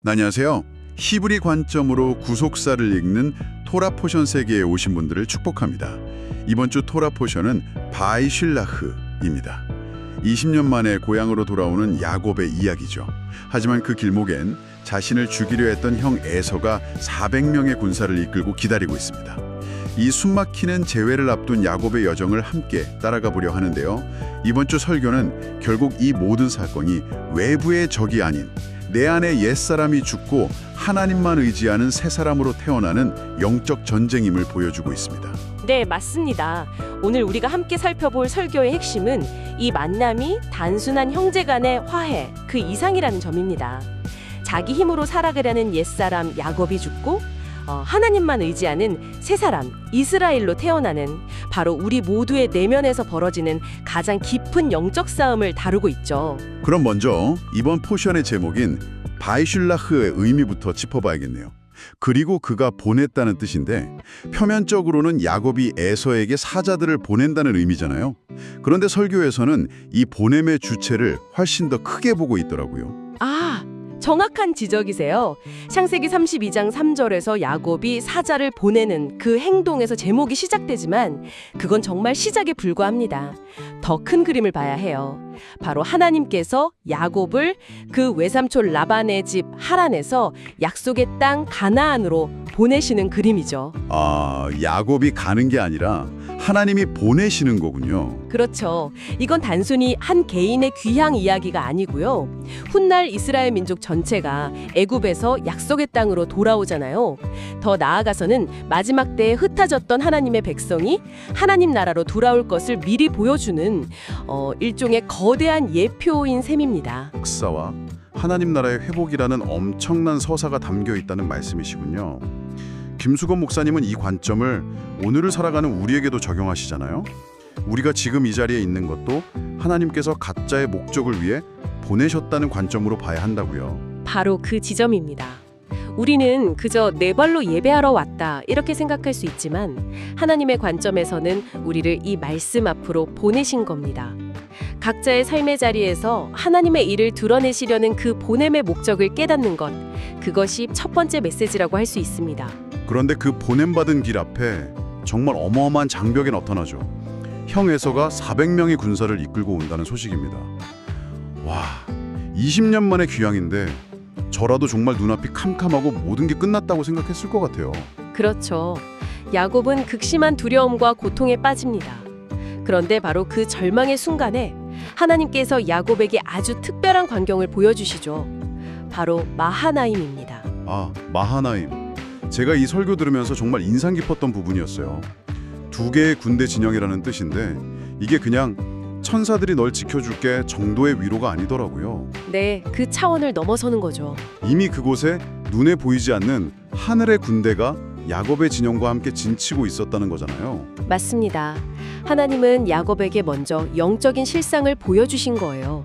안녕하세요. 히브리 관점으로 구속사를 읽는 토라 포션 세계에 오신 분들을 축복합니다. 이번 주 토라 포션은 바이실라흐입니다. 20년 만에 고향으로 돌아오는 야곱의 이야기죠. 하지만 그 길목엔 자신을 죽이려 했던 형 에서가 400명의 군사를 이끌고 기다리고 있습니다. 이 숨막히는 재회를 앞둔 야곱의 여정을 함께 따라가 보려 하는데요. 이번 주 설교는 결국 이 모든 사건이 외부의 적이 아닌 내 안에 옛사람이 죽고 하나님만 의지하는 새 사람으로 태어나는 영적 전쟁임을 보여주고 있습니다. 네, 맞습니다. 오늘 우리가 함께 살펴볼 설교의 핵심은 이 만남이 단순한 형제 간의 화해, 그 이상이라는 점입니다. 자기 힘으로 살아가려는 옛사람 야곱이 죽고 하나님만 의지하는 새 사람 이스라엘로 태어나는 바로 우리 모두의 내면에서 벌어지는 가장 깊은 영적 싸움을 다루고 있죠. 그럼 먼저 이번 포션의 제목인 바이슐라흐의 의미부터 짚어봐야겠네요. 그리고 그가 보냈다는 뜻인데 표면적으로는 야곱이 에서에게 사자들을 보낸다는 의미잖아요. 그런데 설교에서는 이 보냄의 주체를 훨씬 더 크게 보고 있더라고요. 정확한 지적이세요. 창세기 32장 3절에서 야곱이 사자를 보내는 그 행동에서 제목이 시작되지만 그건 정말 시작에 불과합니다. 더 큰 그림을 봐야 해요. 바로 하나님께서 야곱을 그 외삼촌 라반의 집 하란에서 약속의 땅 가나안으로 보내시는 그림이죠. 야곱이 가는 게 아니라 하나님이 보내시는 거군요. 그렇죠. 이건 단순히 한 개인의 귀향 이야기가 아니고요. 훗날 이스라엘 민족 전체가 애굽에서 약속의 땅으로 돌아오잖아요. 더 나아가서는 마지막 때에 흩어졌던 하나님의 백성이 하나님 나라로 돌아올 것을 미리 보여주는 일종의 거대한 예표인 셈입니다. 역사와 하나님 나라의 회복이라는 엄청난 서사가 담겨 있다는 말씀이시군요. 김수건 목사님은 이 관점을 오늘을 살아가는 우리에게도 적용하시잖아요. 우리가 지금 이 자리에 있는 것도 하나님께서 각자의 목적을 위해 보내셨다는 관점으로 봐야 한다고요. 바로 그 지점입니다. 우리는 그저 내 발로 예배하러 왔다 이렇게 생각할 수 있지만 하나님의 관점에서는 우리를 이 말씀 앞으로 보내신 겁니다. 각자의 삶의 자리에서 하나님의 일을 드러내시려는 그 보냄의 목적을 깨닫는 것, 그것이 첫 번째 메시지라고 할 수 있습니다. 그런데 그 보냄받은 길 앞에 정말 어마어마한 장벽이 나타나죠. 형 에서가 400명의 군사를 이끌고 온다는 소식입니다. 와, 20년 만의 귀향인데 저라도 정말 눈앞이 캄캄하고 모든 게 끝났다고 생각했을 것 같아요. 그렇죠. 야곱은 극심한 두려움과 고통에 빠집니다. 그런데 바로 그 절망의 순간에 하나님께서 야곱에게 아주 특별한 광경을 보여주시죠. 바로 마하나임입니다. 마하나임. 제가 이 설교 들으면서 정말 인상 깊었던 부분이었어요. 두 개의 군대 진영이라는 뜻인데 이게 그냥 천사들이 널 지켜줄게 정도의 위로가 아니더라고요. 네, 그 차원을 넘어서는 거죠. 이미 그곳에 눈에 보이지 않는 하늘의 군대가 야곱의 진영과 함께 진치고 있었다는 거잖아요. 맞습니다. 하나님은 야곱에게 먼저 영적인 실상을 보여주신 거예요.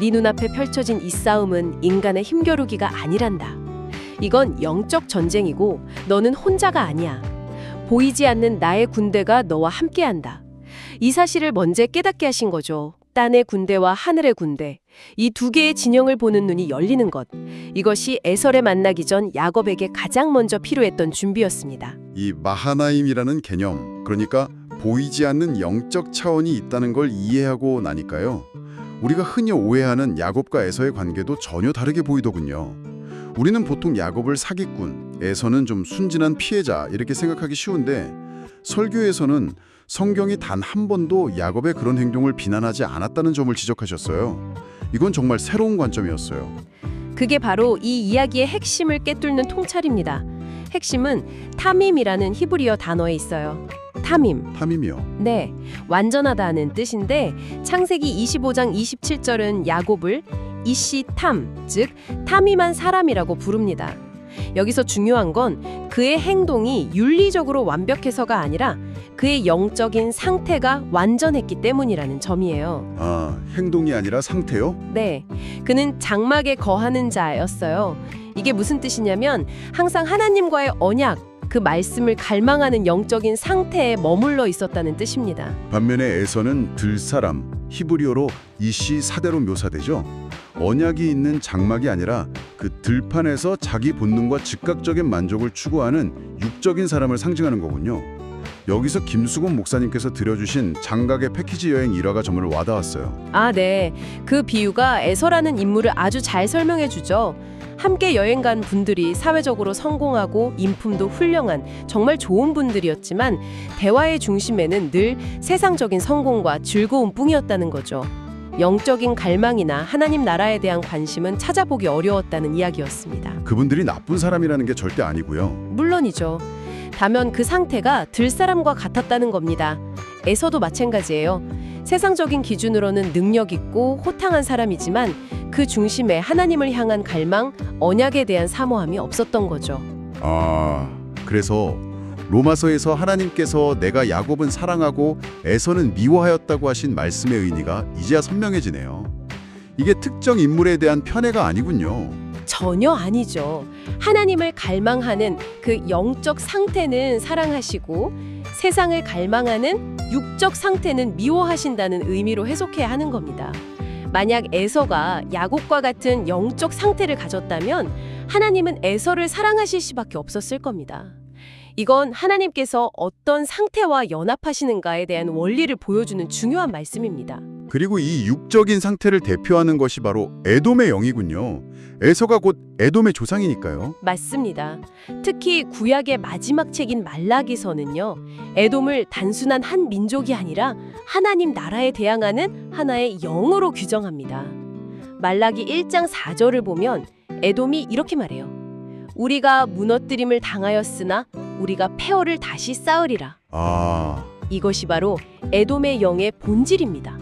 네 눈앞에 펼쳐진 이 싸움은 인간의 힘겨루기가 아니란다. 이건 영적 전쟁이고 너는 혼자가 아니야. 보이지 않는 나의 군대가 너와 함께한다. 이 사실을 먼저 깨닫게 하신 거죠. 땅의 군대와 하늘의 군대, 이 두 개의 진영을 보는 눈이 열리는 것. 이것이 에설에 만나기 전 야곱에게 가장 먼저 필요했던 준비였습니다. 이 마하나임이라는 개념, 그러니까 보이지 않는 영적 차원이 있다는 걸 이해하고 나니까요. 우리가 흔히 오해하는 야곱과 에서의 관계도 전혀 다르게 보이더군요. 우리는 보통 야곱을 사기꾼, 에서는 좀 순진한 피해자 이렇게 생각하기 쉬운데 설교에서는 성경이 단 한 번도 야곱의 그런 행동을 비난하지 않았다는 점을 지적하셨어요. 이건 정말 새로운 관점이었어요. 그게 바로 이 이야기의 핵심을 꿰뚫는 통찰입니다. 핵심은 타밈이라는 히브리어 단어에 있어요. 타밈이요? 네, 완전하다는 뜻인데 창세기 25장 27절은 야곱을 이시탐, 즉 타밈한 사람이라고 부릅니다. 여기서 중요한 건 그의 행동이 윤리적으로 완벽해서가 아니라 그의 영적인 상태가 완전했기 때문이라는 점이에요. 행동이 아니라 상태요? 네, 그는 장막에 거하는 자였어요. 이게 무슨 뜻이냐면 항상 하나님과의 언약, 그 말씀을 갈망하는 영적인 상태에 머물러 있었다는 뜻입니다. 반면에 에서는 들사람, 히브리어로 이시 사대로 묘사되죠. 언약이 있는 장막이 아니라 그 들판에서 자기 본능과 즉각적인 만족을 추구하는 육적인 사람을 상징하는 거군요. 여기서 김수곤 목사님께서 들여주신 장각의 패키지 여행 일화가 정말 와닿았어요. 아, 네. 그 비유가 에서라는 인물을 아주 잘 설명해 주죠. 함께 여행 간 분들이 사회적으로 성공하고 인품도 훌륭한 정말 좋은 분들이었지만 대화의 중심에는 늘 세상적인 성공과 즐거움뿐이었다는 거죠. 영적인 갈망이나 하나님 나라에 대한 관심은 찾아보기 어려웠다는 이야기였습니다. 그분들이 나쁜 사람이라는 게 절대 아니고요. 물론이죠. 다만 그 상태가 들사람과 같았다는 겁니다. 에서도 마찬가지예요. 세상적인 기준으로는 능력 있고 호탕한 사람이지만 그 중심에 하나님을 향한 갈망, 언약에 대한 사모함이 없었던 거죠. 아, 그래서 로마서에서 하나님께서 내가 야곱은 사랑하고 에서는 미워하였다고 하신 말씀의 의미가 이제야 선명해지네요. 이게 특정 인물에 대한 편애가 아니군요. 전혀 아니죠. 하나님을 갈망하는 그 영적 상태는 사랑하시고 세상을 갈망하는 육적 상태는 미워하신다는 의미로 해석해야 하는 겁니다. 만약 에서가 야곱과 같은 영적 상태를 가졌다면 하나님은 에서를 사랑하실 수밖에 없었을 겁니다. 이건 하나님께서 어떤 상태와 연합하시는가에 대한 원리를 보여주는 중요한 말씀입니다. 그리고 이 육적인 상태를 대표하는 것이 바로 에돔의 영이군요. 에서가 곧 에돔의 조상이니까요. 맞습니다. 특히 구약의 마지막 책인 말라기서는요. 에돔을 단순한 한 민족이 아니라 하나님 나라에 대항하는 하나의 영으로 규정합니다. 말라기 1장 4절을 보면 에돔이 이렇게 말해요. 우리가 무너뜨림을 당하였으나 우리가 폐허를 다시 쌓으리라. 아, 이것이 바로 에돔의 영의 본질입니다.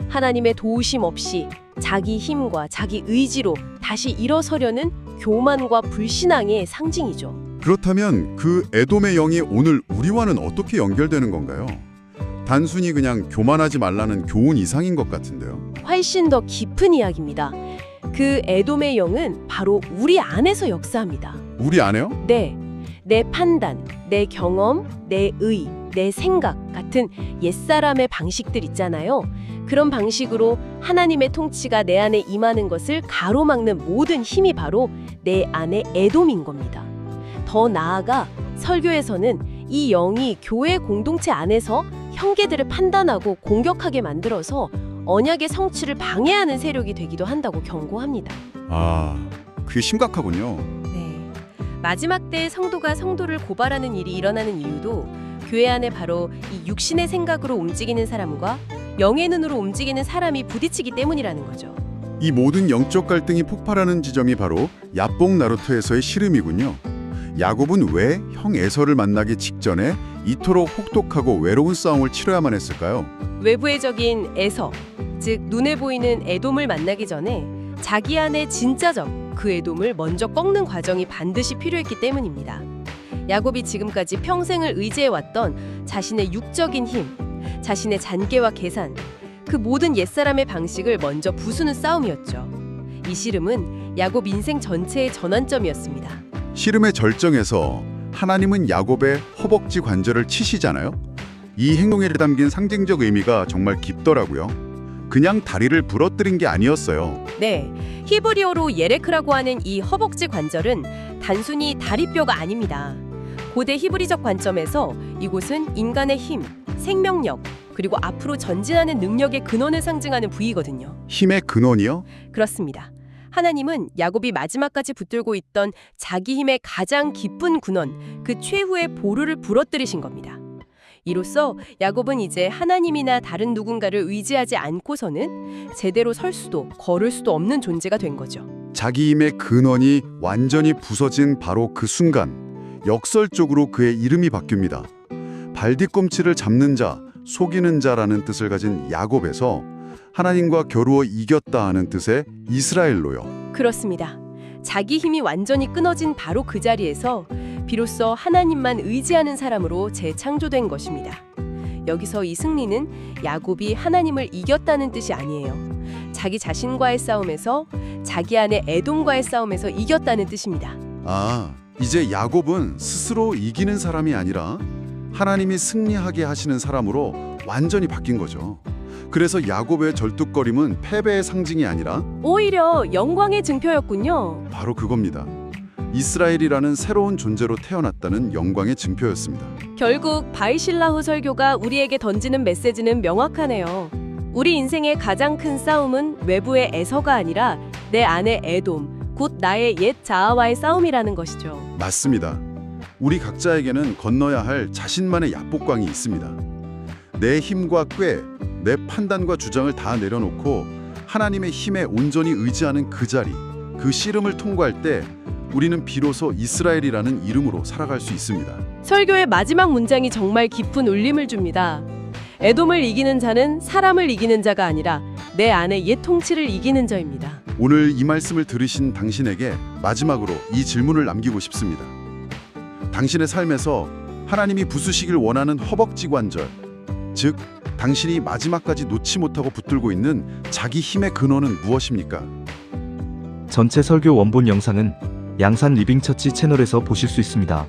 하나님의 도우심 없이 자기 힘과 자기 의지로 다시 일어서려는 교만과 불신앙의 상징이죠. 그렇다면 그 에돔의 영이 오늘 우리와는 어떻게 연결되는 건가요? 단순히 그냥 교만하지 말라는 교훈 이상인 것 같은데요. 훨씬 더 깊은 이야기입니다. 그 에돔의 영은 바로 우리 안에서 역사합니다. 우리 안에요? 네, 내 판단, 내 경험, 내 의, 내 생각 같은 옛사람의 방식들 있잖아요. 그런 방식으로 하나님의 통치가 내 안에 임하는 것을 가로막는 모든 힘이 바로 내 안의 에돔인 겁니다. 더 나아가 설교에서는 이 영이 교회 공동체 안에서 형제들을 판단하고 공격하게 만들어서 언약의 성취를 방해하는 세력이 되기도 한다고 경고합니다. 아, 그게 심각하군요. 네. 마지막 때 성도가 성도를 고발하는 일이 일어나는 이유도 교회 안에 바로 이 육신의 생각으로 움직이는 사람과 영의 눈으로 움직이는 사람이 부딪히기 때문이라는 거죠. 이 모든 영적 갈등이 폭발하는 지점이 바로 야복 나루토에서의 씨름이군요. 야곱은 왜 형 에서를 만나기 직전에 이토록 혹독하고 외로운 싸움을 치러야만 했을까요? 외부의 적인 에서, 즉 눈에 보이는 에돔을 만나기 전에 자기 안의 진짜적 그 에돔을 먼저 꺾는 과정이 반드시 필요했기 때문입니다. 야곱이 지금까지 평생을 의지해왔던 자신의 육적인 힘, 자신의 잔계와 계산, 그 모든 옛사람의 방식을 먼저 부수는 싸움이었죠. 이 씨름은 야곱 인생 전체의 전환점이었습니다. 씨름의 절정에서 하나님은 야곱의 허벅지 관절을 치시잖아요. 이 행동에 담긴 상징적 의미가 정말 깊더라고요. 그냥 다리를 부러뜨린 게 아니었어요. 네, 히브리어로 예레크라고 하는 이 허벅지 관절은 단순히 다리뼈가 아닙니다. 고대 히브리적 관점에서 이곳은 인간의 힘, 생명력, 그리고 앞으로 전진하는 능력의 근원을 상징하는 부위거든요. 힘의 근원이요? 그렇습니다. 하나님은 야곱이 마지막까지 붙들고 있던 자기 힘의 가장 깊은 근원, 그 최후의 보루를 부러뜨리신 겁니다. 이로써 야곱은 이제 하나님이나 다른 누군가를 의지하지 않고서는 제대로 설 수도 걸을 수도 없는 존재가 된 거죠. 자기 힘의 근원이 완전히 부서진 바로 그 순간 역설적으로 그의 이름이 바뀝니다. 발뒤꿈치를 잡는 자, 속이는 자라는 뜻을 가진 야곱에서 하나님과 겨루어 이겼다 하는 뜻의 이스라엘로요. 그렇습니다. 자기 힘이 완전히 끊어진 바로 그 자리에서 비로소 하나님만 의지하는 사람으로 재창조된 것입니다. 여기서 이 승리는 야곱이 하나님을 이겼다는 뜻이 아니에요. 자기 자신과의 싸움에서, 자기 안의 에돔과의 싸움에서 이겼다는 뜻입니다. 아, 이제 야곱은 스스로 이기는 사람이 아니라 하나님이 승리하게 하시는 사람으로 완전히 바뀐 거죠. 그래서 야곱의 절뚝거림은 패배의 상징이 아니라 오히려 영광의 증표였군요. 바로 그겁니다. 이스라엘이라는 새로운 존재로 태어났다는 영광의 증표였습니다. 결국 바이실라후 설교가 우리에게 던지는 메시지는 명확하네요. 우리 인생의 가장 큰 싸움은 외부의 에서가 아니라 내 안의 에돔, 곧 나의 옛 자아와의 싸움이라는 것이죠. 맞습니다. 우리 각자에게는 건너야 할 자신만의 야복강이 있습니다. 내 힘과 꾀, 내 판단과 주장을 다 내려놓고 하나님의 힘에 온전히 의지하는 그 자리, 그 씨름을 통과할 때 우리는 비로소 이스라엘이라는 이름으로 살아갈 수 있습니다. 설교의 마지막 문장이 정말 깊은 울림을 줍니다. 에돔을 이기는 자는 사람을 이기는 자가 아니라 내 안의 옛 통치를 이기는 자입니다. 오늘 이 말씀을 들으신 당신에게 마지막으로 이 질문을 남기고 싶습니다. 당신의 삶에서 하나님이 부수시길 원하는 허벅지 관절, 즉 당신이 마지막까지 놓지 못하고 붙들고 있는 자기 힘의 근원은 무엇입니까? 전체 설교 원본 영상은 양산 리빙처치 채널에서 보실 수 있습니다.